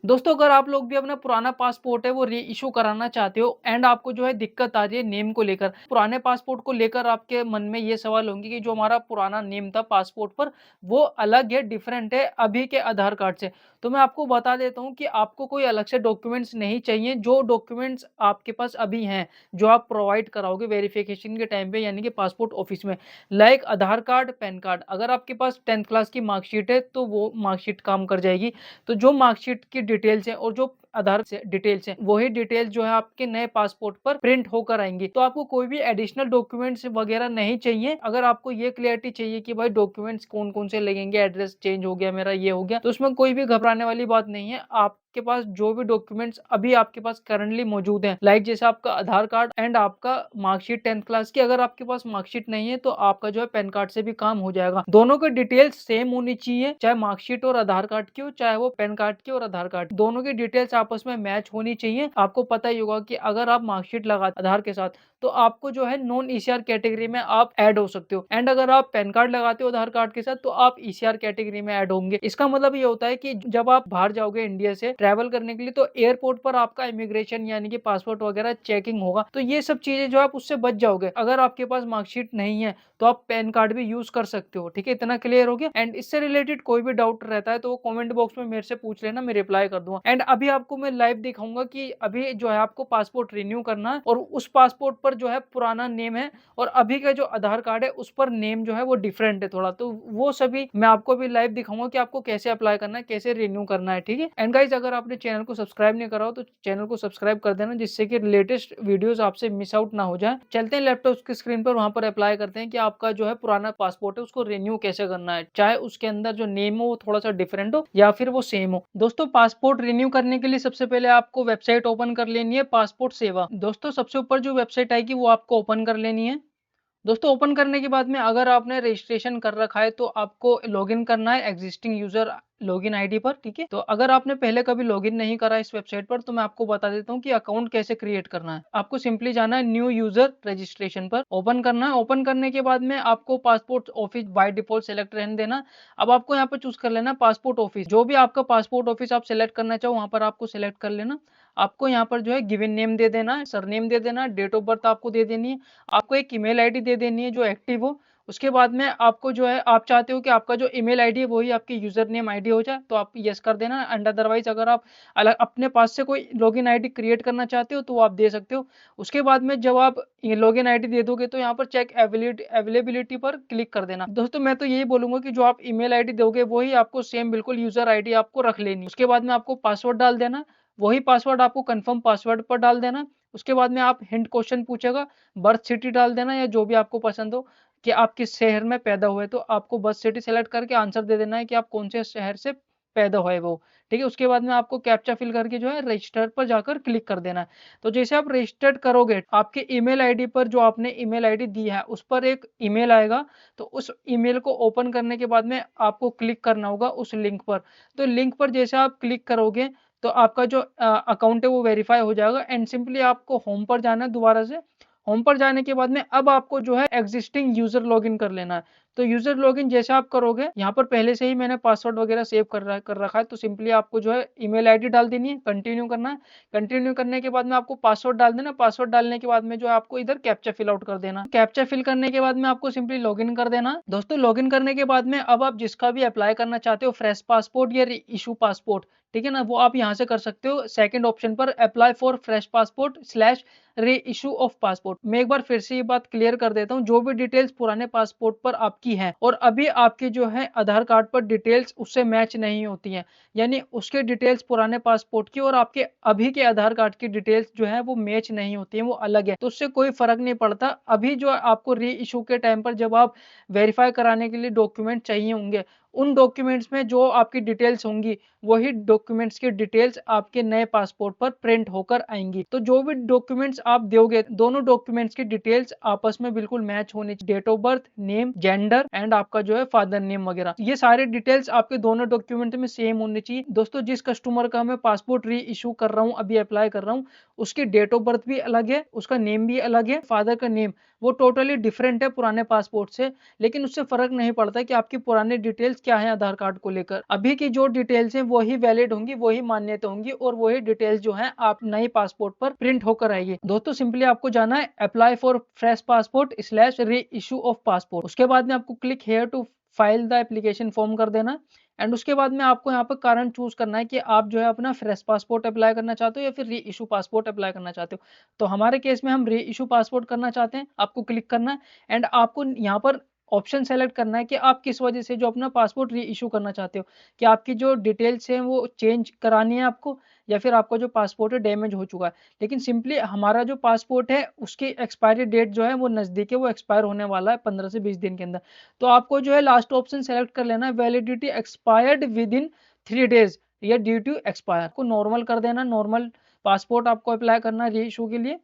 दोस्तों अगर आप लोग भी अपना पुराना पासपोर्ट है वो री इशू कराना चाहते हो एंड आपको जो है दिक्कत आ रही है नेम को लेकर, पुराने पासपोर्ट को लेकर आपके मन में ये सवाल होंगे कि जो हमारा पुराना नेम था पासपोर्ट पर वो अलग है, डिफरेंट है अभी के आधार कार्ड से। तो मैं आपको बता देता हूँ कि आपको कोई अलग से डॉक्यूमेंट्स नहीं चाहिए। जो डॉक्यूमेंट्स आपके पास अभी हैं, जो आप प्रोवाइड कराओगे वेरिफिकेशन के टाइम पे यानी कि पासपोर्ट ऑफिस में, लाइक आधार कार्ड, पैन कार्ड। अगर आपके पास 10th क्लास की मार्कशीट है तो वो मार्कशीट काम कर जाएगी। तो जो मार्कशीट की डिटेल्स हैं और जो आधार से डिटेल्स हैं, वही डिटेल्स जो है आपके नए पासपोर्ट पर प्रिंट होकर आएंगी। तो आपको कोई भी एडिशनल डॉक्यूमेंट्स वगैरह नहीं चाहिए। अगर आपको ये क्लियरिटी चाहिए कि भाई डॉक्यूमेंट्स कौन कौन से लगेंगे, एड्रेस चेंज हो गया मेरा, ये हो गया, तो उसमें कोई भी घबराने वाली बात नहीं है। आपके पास जो भी डॉक्यूमेंट्स अभी आपके पास करंटली मौजूद हैं, लाइक जैसे आपका आधार कार्ड एंड आपका मार्कशीट 10th क्लास की, अगर आपके पास मार्कशीट नहीं है तो आपका जो है पैन कार्ड से भी काम हो जाएगा। दोनों की डिटेल्स सेम होनी चाहिए, चाहे मार्कशीट और आधार कार्ड की हो, चाहे वो पैन कार्ड की और आधार कार्ड, दोनों की डिटेल्स आपस में मैच होनी चाहिए। आपको पता ही होगा कि अगर आप मार्कशीट लगा आधार के साथ तो आपको जो है नॉन ईसीआर कैटेगरी में आप ऐड हो सकते हो, एंड अगर आप पैन कार्ड लगाते हो आधार कार्ड के साथ तो आप ईसीआर कैटेगरी में ऐड होंगे। इसका मतलब ये होता है कि जब आप बाहर जाओगे इंडिया से ट्रैवल करने के लिए तो एयरपोर्ट पर आपका इमिग्रेशन यानी कि पासपोर्ट वगैरह चेकिंग होगा, तो ये सब चीजें जो आप उससे बच जाओगे। अगर आपके पास मार्कशीट नहीं है तो आप पैन कार्ड भी यूज कर सकते हो। ठीक है, इतना क्लियर हो गया। एंड इससे रिलेटेड कोई भी डाउट रहता है तो वो कमेंट बॉक्स में मेरे से पूछ लेना, मैं रिप्लाई कर दूंगा। एंड अभी आपको मैं लाइव दिखाऊंगा कि अभी जो है आपको पासपोर्ट रिन्यू करना है और उस पासपोर्ट पर जो है पुराना नेम है और अभी का जो आधार कार्ड है उस पर नेम जो है वो डिफरेंट है थोड़ा, तो वो सभी मैं आपको अभी लाइव दिखाऊंगा कि आपको कैसे अप्लाई करना है, कैसे रिन्यू करना है। ठीक है, एंड गाइज अगर आपने चैनल को सब्सक्राइब नहीं करा हो तो चैनल को सब्सक्राइब कर देना, जिससे कि लेटेस्ट वीडियोस आपसे मिस आउट ना हो जाए। चलते हैं लैपटॉप की स्क्रीन पर, वहां पर अप्लाई करते हैं कि आपका जो है पुराना पासपोर्ट है उसको रिन्यू कैसे करना है, चाहे उसके अंदर जो नेम हो वो थोड़ा सा डिफरेंट हो या फिर वो सेम हो। दोस्तों पासपोर्ट रिन्यू करने के लिए सबसे पहले आपको वेबसाइट ओपन कर लेनी है, पासपोर्ट सेवा। दोस्तों सबसे ऊपर जो वेबसाइट आएगी वो आपको ओपन कर लेनी है। दोस्तों ओपन करने के बाद में अगर आपने रजिस्ट्रेशन कर रखा है तो आपको लॉगिन करना है एग्जिस्टिंग यूजर लॉगिन आईडी पर। ठीक है, तो अगर आपने पहले कभी लॉगिन नहीं करा इस वेबसाइट पर तो मैं आपको बता देता हूँ कि अकाउंट कैसे क्रिएट करना है। आपको सिंपली जाना है न्यू यूजर रजिस्ट्रेशन पर, ओपन करना है। ओपन करने के बाद में आपको passport office by default select रहने देना। अब आपको यहाँ पर चूज कर लेना पासपोर्ट ऑफिस, जो भी आपका पासपोर्ट ऑफिस आप सेलेक्ट करना चाहो वहां पर आपको सेलेक्ट कर लेना। आपको यहाँ पर जो है गिवन नेम दे देना है, सरनेम दे देना है, डेट ऑफ बर्थ आपको दे देनी है, आपको एक ईमेल आईडी दे देनी है जो एक्टिव हो। उसके बाद में आपको जो है आप चाहते हो कि आपका जो ईमेल आईडी है वही आपकी यूजर नेम आईडी हो जाए तो आप यस कर देना। एंड अदरवाइज अगर आप अलग अपने पास से कोई लॉगिन आईडी क्रिएट करना चाहते हो तो आप दे सकते हो। उसके बाद में जब आप लॉगिन आईडी दे दोगे तो यहाँ पर चेक अवेलेबिलिटी पर क्लिक कर देना। दोस्तों मैं तो यही बोलूंगा कि जो आप ईमेल आईडी दोगे वही आपको सेम बिल्कुल यूजर आईडी आपको रख लेनी। उसके बाद में आपको पासवर्ड डाल देना, वही पासवर्ड आपको कंफर्म पासवर्ड पर डाल देना। उसके बाद में आप हिंट क्वेश्चन पूछेगा, बर्थ सिटी डाल देना या जो भी आपको पसंद हो कि आप किस शहर में पैदा हुए, तो आपको बर्थ सिटी सेलेक्ट करके आंसर दे देना है कि आप कौन से शहर से पैदा हुए वो। ठीक है, उसके बाद में आपको कैप्चा फिल करके जो है रजिस्टर पर जाकर क्लिक कर देना है। तो जैसे आप रजिस्टर्ड करोगे आपके ईमेल आईडी पर जो आपने ईमेल आईडी दी है उस पर एक ईमेल आएगा, तो उस ईमेल को ओपन करने के बाद में आपको क्लिक करना होगा उस लिंक पर। तो लिंक पर जैसे आप क्लिक करोगे तो आपका जो अकाउंट है वो वेरीफाई हो जाएगा। एंड सिंपली आपको होम पर जाना है, दोबारा से होम पर जाने के बाद में अब आपको जो है एग्जिस्टिंग यूजर लॉगिन कर लेना है। तो यूजर लॉगिन जैसे आप करोगे, यहाँ पर पहले से ही मैंने पासवर्ड वगैरह सेव कर रखा है, तो सिंपली आपको जो है ईमेल आईडी डाल देनी है, कंटिन्यू करना है। कंटिन्यू करने के बाद में आपको पासवर्ड डाल देना। पासवर्ड डालने के बाद में जो है आपको इधर कैप्चा फिल आउट कर देना। कैप्चा फिल करने के बाद में आपको सिंपली लॉगिन कर देना। दोस्तों लॉगिन करने के बाद में अब आप जिसका भी अप्लाई करना चाहते हो, फ्रेश पासपोर्ट या इशू पासपोर्ट, ठीक है ना, वो आप यहाँ से कर सकते हो। सेकंड ऑप्शन पर apply for fresh passport slash reissue of passport. मैं एक बार फिर से ये बात क्लियर कर देता हूँ, जो भी डिटेल्स पुराने पासपोर्ट पर आपकी है और अभी आपके जो है आधार कार्ड पर डिटेल्स उससे मैच नहीं होती हैं, यानी उसके डिटेल्स पुराने पासपोर्ट की और आपके अभी के आधार कार्ड की डिटेल्स जो है वो मैच नहीं होती है, वो अलग है, तो उससे कोई फर्क नहीं पड़ता। अभी जो आपको री इशू के टाइम पर जब आप वेरीफाई कराने के लिए डॉक्यूमेंट चाहिए होंगे, उन डॉक्यूमेंट्स में जो आपकी डिटेल्स होंगी वही डॉक्यूमेंट्स की डिटेल्स आपके नए पासपोर्ट पर प्रिंट होकर आएंगी। तो जो भी डॉक्यूमेंट्स आप दोगे दोनों डॉक्यूमेंट्स की डिटेल्स आपस में बिल्कुल मैच होनी चाहिए, date of birth, name, gender and आपका जो है फादर नेम वगैरह, ये सारे डिटेल्स आपके दोनों डॉक्यूमेंट में सेम होनी चाहिए। दोस्तों जिस कस्टमर का मैं पासपोर्ट री इशू कर रहा हूँ, अभी अप्लाई कर रहा हूँ, उसकी डेट ऑफ बर्थ भी अलग है, उसका नेम भी अलग है, फादर का नेम वो टोटली डिफरेंट है पुराने पासपोर्ट से, लेकिन उससे फर्क नहीं पड़ता कि आपकी पुरानी डिटेल्स क्या है आधार कार्ड को लेकर, अभी की जो डिटेल्स हैं वही वैलिड होंगी, वही मान्यता होंगी और वही डिटेल्स जो है आप नए पासपोर्ट पर प्रिंट होकर आएगी। दोस्तों सिंपली आपको जाना है apply for fresh passport slash reissue of passport. उसके बाद में आपको click here to file the application form कर देना एंड उसके बाद में आपको यहाँ पर कारण चूज करना है कि आप जो है अपना फ्रेश पासपोर्ट अप्लाई करना चाहते हो या फिर री इशू पासपोर्ट अप्लाई करना चाहते हो। तो हमारे केस में हम री इशू पासपोर्ट करना चाहते हैं, आपको क्लिक करना है एंड आपको यहाँ पर ऑप्शन सेलेक्ट करना है कि आप किस वजह से जो अपना पासपोर्ट री इशू करना चाहते हो, कि आपकी जो डिटेल्स हैं वो चेंज करानी है आपको या फिर आपका जो पासपोर्ट है डैमेज हो चुका है। लेकिन सिंपली हमारा जो पासपोर्ट है उसकी एक्सपायरी डेट जो है वो नज़दीक है, वो एक्सपायर होने वाला है 15 से 20 दिन के अंदर। तो आपको जो है लास्ट ऑप्शन सेलेक्ट कर लेना है validity expired with in 3 days या ड्यू टू एक्सपायर को नॉर्मल कर देना। नॉर्मल पासपोर्ट आपको अप्लाई करना है री इशू के लिए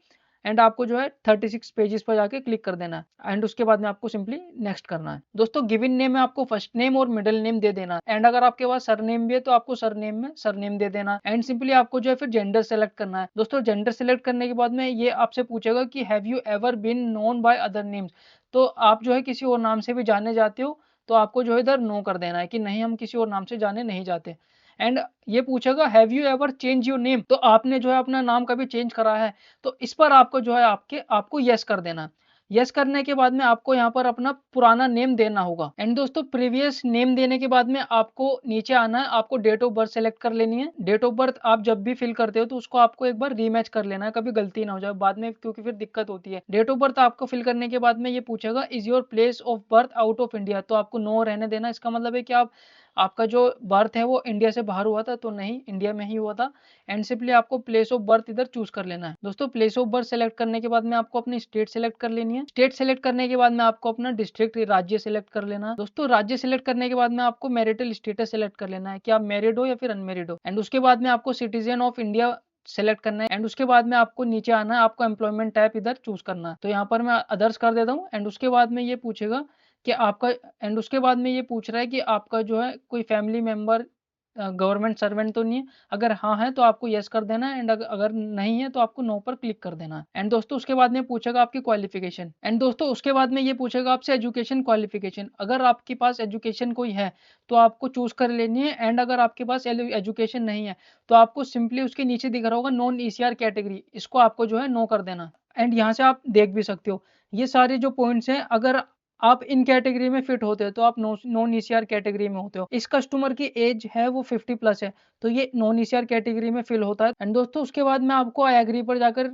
एंड आपको जो है 36 पेजेस पर जाके क्लिक कर देना है एंड उसके बाद में आपको सिंपली नेक्स्ट करना है। दोस्तों गिवन नेम में आपको फर्स्ट नेम और मिडिल नेम दे देना है एंड अगर आपके पास सरनेम भी है तो आपको सरनेम में सरनेम दे देना एंड सिंपली आपको जो है फिर जेंडर सेलेक्ट करना है। दोस्तों जेंडर सेलेक्ट करने के बाद में ये आपसे पूछेगा कि have you ever been known by other names, तो आप जो है किसी और नाम से भी जाने जाते हो तो आपको जो है इधर नो कर देना है कि नहीं हम किसी और नाम से जाने नहीं जाते। एंड ये पूछेगा have you ever change your name, तो आपने जो है अपना नाम कभी चेंज करा है तो इस पर आपको जो है आपको यस कर देना। यस करने के बाद में आपको यहाँ पर अपना पुराना नेम देना होगा एंड दोस्तों प्रीवियस नेम देने के बाद में आपको नीचे आना है, आपको डेट ऑफ बर्थ सेलेक्ट कर लेनी है। डेट ऑफ बर्थ आप जब भी फिल करते हो तो उसको आपको एक बार रीमैच कर लेना है, कभी गलती ना हो जाए बाद में क्योंकि फिर दिक्कत होती है। डेट ऑफ बर्थ आपको फिल करने के बाद में ये पूछेगा is your place of birth out of India, तो आपको नो रहने देना। इसका मतलब है कि आपका जो बर्थ है वो इंडिया से बाहर हुआ था, तो नहीं इंडिया में ही हुआ था एंड सिंपली आपको प्लेस ऑफ बर्थ इधर चूज कर लेना है। दोस्तों प्लेस ऑफ बर्थ सेलेक्ट करने के बाद में आपको अपनी स्टेट सेलेक्ट कर लेनी है। स्टेट सेलेक्ट करने के बाद में आपको अपना डिस्ट्रिक्ट राज्य सेलेक्ट कर लेना है। दोस्तों राज्य सेलेक्ट करने के बाद में आपको मैरिटल स्टेटस सेलेक्ट कर लेना है कि आप मैरिड हो या फिर अनमेरिड हो एंड उसके बाद में आपको सिटीजन ऑफ इंडिया सेलेक्ट करना है एंड उसके बाद में आपको नीचे आना है, आपको एम्प्लॉयमेंट टाइप इधर चूज करना है। तो यहाँ पर मैं अदर्स कर देता हूँ एंड उसके बाद में ये पूछेगा कि आपका एंड उसके बाद में ये पूछ रहा है कि आपका जो है कोई फैमिली मेंबर गवर्नमेंट सर्वेंट तो नहीं है, अगर हाँ है तो आपको यस कर देना है एंड अगर नहीं है तो आपको नो पर क्लिक कर देना है। एंड दोस्तों उसके बाद में पूछेगा आपकी क्वालिफिकेशन एंड दोस्तों उसके बाद में ये पूछेगा आपसे एजुकेशन क्वालिफिकेशन, अगर आपके पास एजुकेशन कोई है तो आपको चूज कर लेनी है एंड अगर आपके पास एजुकेशन नहीं है तो आपको सिंपली उसके नीचे दिख रहा होगा नॉन ईसीआर कैटेगरी, इसको आपको जो है नो कर देना। एंड यहाँ से आप देख भी सकते हो ये सारे जो पॉइंट्स हैं, अगर आप इन कैटेगरी में फिट होते हो तो आप नॉन ईसीआर कैटेगरी में होते हो। इस कस्टमर की एज है वो 50 प्लस है तो ये नॉन ईसीआर कैटेगरी में फिल होता है एंड दोस्तों उसके बाद में आपको आई एग्री पर जाकर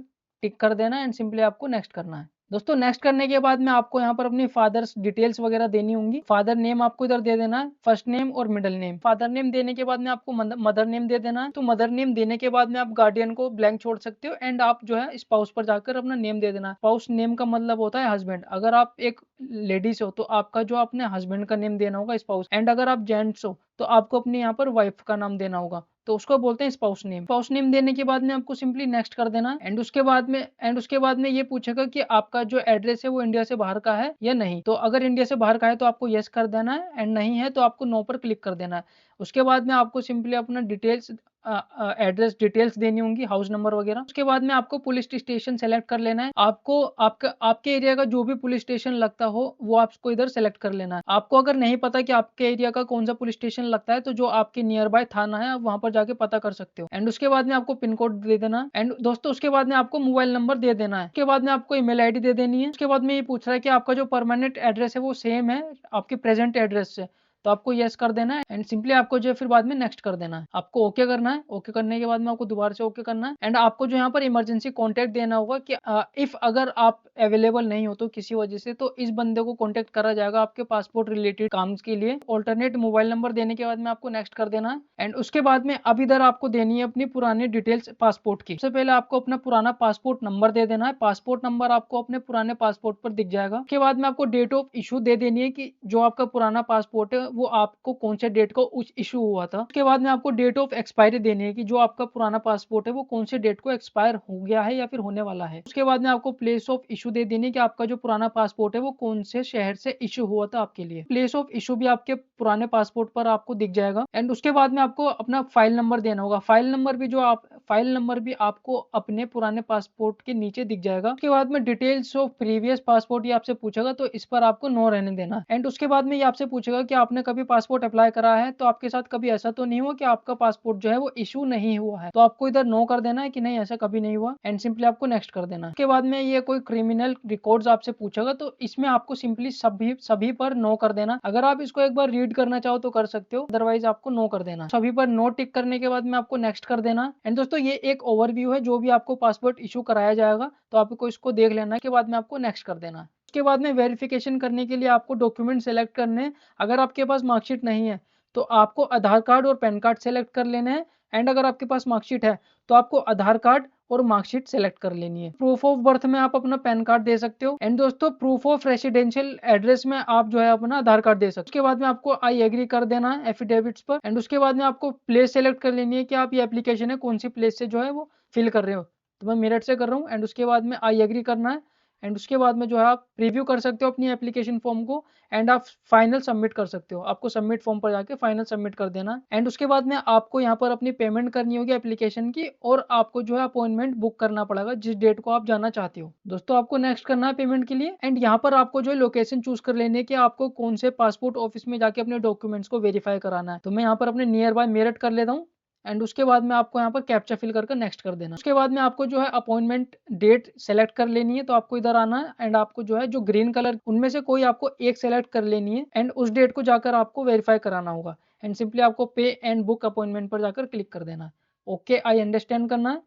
टिक कर देना एंड सिंपली आपको नेक्स्ट करना है। दोस्तों नेक्स्ट करने के बाद में आपको यहाँ पर अपनी फादर्स डिटेल्स वगैरह देनी होंगी। फादर नेम आपको इधर दे देना है, फर्स्ट नेम और मिडिल नेम। फादर नेम देने के बाद में आपको मदर नेम दे देना है। तो मदर नेम देने के बाद में आप गार्डियन को ब्लैंक छोड़ सकते हो एंड आप जो है स्पाउस पर जाकर अपना नेम दे देना। स्पाउस नेम का मतलब होता है हस्बैंड, अगर आप एक लेडीज हो तो आपका जो अपने हस्बैंड का नेम देना होगा स्पाउस एंड अगर आप जेंट्स हो तो आपको अपने यहाँ पर वाइफ का नाम देना होगा, तो उसको बोलते हैं स्पाउस नेम। स्पाउस नेम देने के बाद में आपको सिंपली नेक्स्ट कर देना है एंड उसके बाद में ये पूछेगा कि आपका जो एड्रेस है वो इंडिया से बाहर का है या नहीं, तो अगर इंडिया से बाहर का है तो आपको यस कर देना है एंड नहीं है तो आपको नो पर क्लिक कर देना है। उसके बाद में आपको सिंपली अपना डिटेल्स एड्रेस डिटेल्स देनी होंगी, हाउस नंबर वगैरह। उसके बाद में आपको पुलिस स्टेशन सेलेक्ट कर लेना है। आपको आपके एरिया का जो भी पुलिस स्टेशन लगता हो वो आपको इधर सेलेक्ट कर लेना है। आपको अगर नहीं पता कि आपके एरिया का कौन सा पुलिस स्टेशन लगता है तो जो आपके नियर बाय थाना है आप वहां पर जाके पता कर सकते हो एंड उसके बाद में आपको पिन कोड दे देना एंड दोस्तों उसके बाद में आपको मोबाइल नंबर दे देना है। उसके बाद में आपको ईमेल आईडी दे देनी है। उसके बाद में ये पूछ रहा है कि आपका जो परमानेंट एड्रेस है वो सेम है आपके प्रेजेंट एड्रेस से, तो आपको यस कर देना है एंड सिंपली आपको जो है फिर बाद में नेक्स्ट कर देना है। आपको ओके करना है। ओके करने के बाद में आपको दोबारा से ओके करना है एंड आपको जो यहाँ पर इमरजेंसी कॉन्टैक्ट देना होगा कि इफ अगर आप अवेलेबल नहीं हो तो किसी वजह से तो इस बंदे को कॉन्टैक्ट करा जाएगा आपके पासपोर्ट रिलेटेड काम के लिए। ऑल्टरनेट मोबाइल नंबर देने के बाद में आपको नेक्स्ट कर देना है एंड उसके बाद में अब इधर आपको देनी है अपनी पुरानी डिटेल्स पासपोर्ट की। सबसे पहले आपको अपना पुराना पासपोर्ट नंबर दे देना है। पासपोर्ट नंबर आपको अपने पुराने पासपोर्ट पर दिख जाएगा। उसके बाद में आपको डेट ऑफ इशू दे देनी है कि जो आपका पुराना पासपोर्ट है वो आपको कौन से डेट को इशू हुआ था। उसके बाद में आपको डेट ऑफ एक्सपायरी देनी है कि जो आपका पुराना पासपोर्ट है वो कौन से डेट को एक्सपायर हो गया है या फिर होने वाला है। उसके बाद में आपको प्लेस ऑफ इशू दे देनी है कि आपका जो पुराना पासपोर्ट है वो कौन से शहर से इशू हुआ था आपके लिए। प्लेस ऑफ इशू भी आपके पुराने पासपोर्ट पर आपको दिख जाएगा एंड उसके बाद में आपको अपना फाइल नंबर देना होगा। फाइल नंबर भी जो आप फाइल नंबर भी आपको अपने पुराने पासपोर्ट के नीचे दिख जाएगा। उसके बाद में डिटेल्स ऑफ प्रीवियस पासपोर्ट ये आपसे पूछेगा, तो इस पर आपको नो रहने देना। एंड उसके बाद में ये आपसे पूछेगा कि आपने कभी पासपोर्ट अप्लाई करा है, तो आपके साथ कभी ऐसा तो नहीं हुआ कि आपका पासपोर्ट जो है वो इशू नहीं हुआ है, तो आपको इधर नो कर देना है कि नहीं ऐसा कभी नहीं हुआ, एंड सिंपली आपको नेक्स्ट कर देना। उसके बाद में ये कोई क्रिमिनल रिकॉर्ड्स आपसे पूछेगा, तो इसमें आपको सिंपली सभी सभी पर नो कर देना। अगर आप इसको एक बार रीड करना चाहो तो कर सकते हो, अदरवाइज आपको नो कर देना। सभी पर नो टिक करने के बाद में आपको नेक्स्ट कर देना। एंड दोस्तों ये एक ओवरव्यू है जो भी आपको पासपोर्ट इशू कराया जाएगा, तो आपको इसको देख लेना के बाद में आपको नेक्स्ट कर देना। उसके बाद में वेरिफिकेशन करने के लिए आपको डॉक्यूमेंट सेलेक्ट करने हैं। अगर आपके पास मार्कशीट नहीं है तो आपको आधार कार्ड और पैन कार्ड सेलेक्ट कर लेने हैं। एंड अगर आपके पास मार्कशीट है तो आपको आधार कार्ड और मार्कशीट सेलेक्ट कर लेनी है। प्रूफ ऑफ बर्थ में आप अपना पैन कार्ड दे सकते हो। एंड दोस्तों प्रूफ ऑफ रेसिडेंशियल एड्रेस में आप जो है अपना आधार कार्ड दे सकते हो। उसके बाद में आपको आई एग्री कर देना है एफिडेविट्स पर। एंड उसके बाद में आपको प्लेस सेलेक्ट कर लेनी है कि आप ये एप्लीकेशन है कौन सी प्लेस से जो है वो फिल कर रहे हो। तो मैं मेरठ से कर रहा हूँ। एंड उसके बाद में आई एग्री करना है। एंड उसके बाद में जो है आप प्रीव्यू कर सकते हो अपनी एप्लीकेशन फॉर्म को। एंड आप फाइनल सबमिट कर सकते हो। आपको सबमिट फॉर्म पर जाके फाइनल सबमिट कर देना। एंड उसके बाद में आपको यहाँ पर अपनी पेमेंट करनी होगी एप्लीकेशन की, और आपको जो है अपॉइंटमेंट बुक करना पड़ेगा जिस डेट को आप जाना चाहते हो। दोस्तों आपको नेक्स्ट करना है पेमेंट के लिए। एंड यहाँ पर आपको जो है लोकेशन चूज कर लेनी है कि आपको कौन से पासपोर्ट ऑफिस में जाके अपने डॉक्यूमेंट्स को वेरीफाई कराना है। तो मैं यहाँ पर अपने नियर बाय मेरठ कर लेता हूँ। एंड उसके बाद में आपको यहाँ पर कैप्चा फिल करके नेक्स्ट कर देना। उसके बाद में आपको जो है अपॉइंटमेंट डेट सेलेक्ट कर लेनी है। तो आपको इधर आना है। एंड आपको जो है जो ग्रीन कलर उनमें से कोई आपको एक सेलेक्ट कर लेनी है। एंड उस डेट को जाकर आपको वेरीफाई कराना होगा। एंड सिंपली आपको पे एंड बुक अपॉइंटमेंट पर जाकर क्लिक कर देना है। ओके आई अंडरस्टैंड करना है।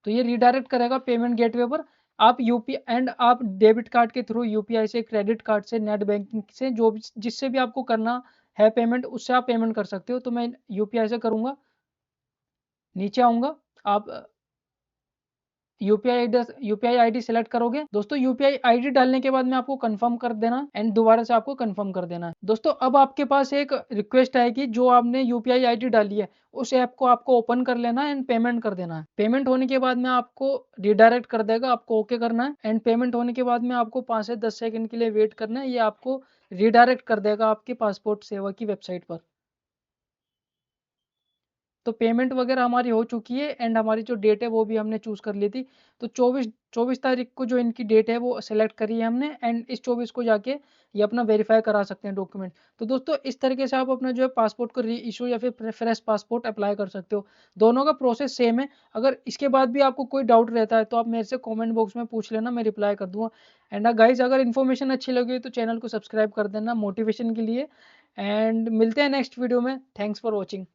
तो ये रिडायरेक्ट करेगा पेमेंट गेटवे पर। आप यूपीआई एंड आप डेबिट कार्ड के थ्रू, यूपीआई से, क्रेडिट कार्ड से, नेट बैंकिंग से, जो भी जिससे भी आपको करना है पेमेंट, उससे आप पेमेंट कर सकते हो। तो मैं यूपीआई से करूंगा। नीचे आऊंगा। आप यूपीआई आईडी सेलेक्ट करोगे। दोस्तों यूपीआई आईडी डालने के बाद में आपको कंफर्म कर देना। एंड दोबारा से आपको कंफर्म कर देना है। दोस्तों अब आपके पास एक रिक्वेस्ट आएगी, जो आपने यूपीआई आईडी डाली है उस ऐप को आपको ओपन कर लेना है एंड पेमेंट कर देना है। पेमेंट होने के बाद में आपको रिडायरेक्ट कर देगा, आपको ओके करना है। एंड पेमेंट होने के बाद में आपको 5 से 10 सेकंड के लिए वेट करना है। ये आपको रिडायरेक्ट कर देगा आपके पासपोर्ट सेवा की वेबसाइट पर। तो पेमेंट वगैरह हमारी हो चुकी है। एंड हमारी जो डेट है वो भी हमने चूज़ कर ली थी। तो 24 तारीख को जो इनकी डेट है वो सेलेक्ट करी है हमने। एंड इस 24 को जाके ये अपना वेरीफाई करा सकते हैं डॉक्यूमेंट। तो दोस्तों इस तरीके से आप अपना जो है पासपोर्ट को री इशू या फिर फ्रेश पासपोर्ट अप्लाई कर सकते हो। दोनों का प्रोसेस सेम है। अगर इसके बाद भी आपको कोई डाउट रहता है तो आप मेरे से कॉमेंट बॉक्स में पूछ लेना, मैं रिप्लाई कर दूंगा। एंड गाइज अगर इन्फॉर्मेशन अच्छी लगी तो चैनल को सब्सक्राइब कर देना मोटिवेशन के लिए। एंड मिलते हैं नेक्स्ट वीडियो में। Thanks for watching.